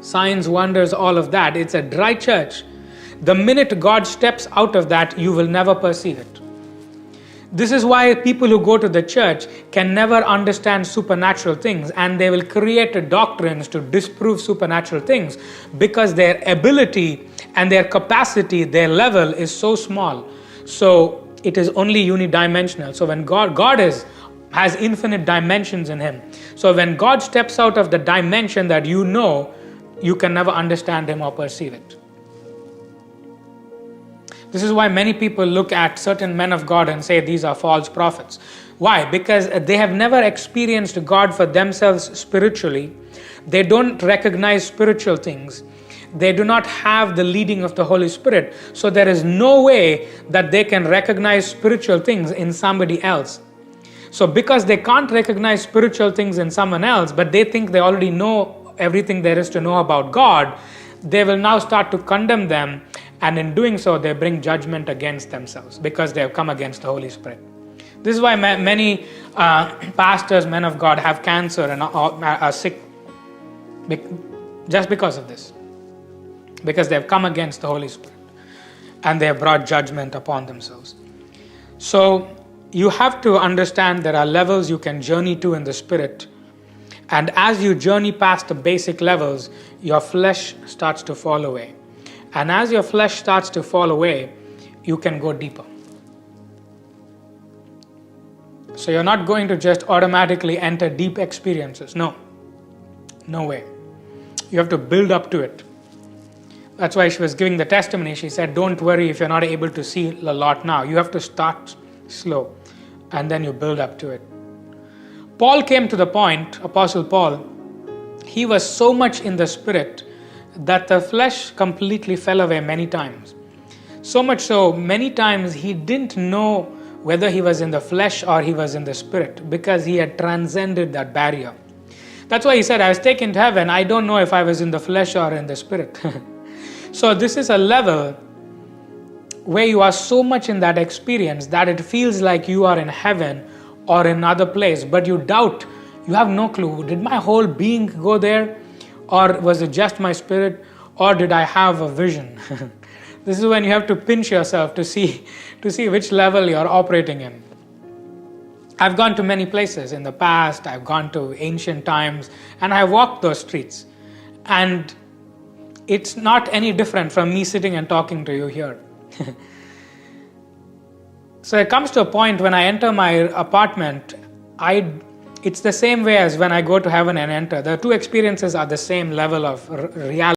signs, wonders, all of that. It's a dry church. The minute God steps out of that, you will never perceive it. This is why people who go to the church can never understand supernatural things, and they will create doctrines to disprove supernatural things, because their ability and their capacity, their level is so small. So it is only unidimensional. So when God has infinite dimensions in him. So when God steps out of the dimension that you know, you can never understand him or perceive it. This is why many people look at certain men of God and say these are false prophets. Why? Because they have never experienced God for themselves spiritually. They don't recognize spiritual things. They do not have the leading of the Holy Spirit. So there is no way that they can recognize spiritual things in somebody else. So because they can't recognize spiritual things in someone else, but they think they already know everything there is to know about God, they will now start to condemn them. And in doing so, they bring judgment against themselves because they have come against the Holy Spirit. This is why many pastors, men of God, have cancer and are sick just because of this. Because they have come against the Holy Spirit and they have brought judgment upon themselves. So you have to understand there are levels you can journey to in the Spirit. And as you journey past the basic levels, your flesh starts to fall away. And as your flesh starts to fall away, you can go deeper. So you're not going to just automatically enter deep experiences. No way. You have to build up to it. That's why she was giving the testimony. She said, don't worry if you're not able to see a lot now. You have to start slow and then you build up to it. Paul came to the point, Apostle Paul, he was so much in the Spirit that the flesh completely fell away many times. So much so, many times he didn't know whether he was in the flesh or he was in the Spirit, because he had transcended that barrier. That's why he said, I was taken to heaven. I don't know if I was in the flesh or in the Spirit. So this is a level where you are so much in that experience that it feels like you are in heaven or in another place, but you doubt, you have no clue. Did my whole being go there? Or was it just my spirit? Or did I have a vision? This is when you have to pinch yourself to see which level you're operating in. I've gone to many places in the past. I've gone to ancient times and I walked those streets. And it's not any different from me sitting and talking to you here. So it comes to a point when I enter my apartment, it's the same way as when I go to heaven and enter. The two experiences are the same level of reality.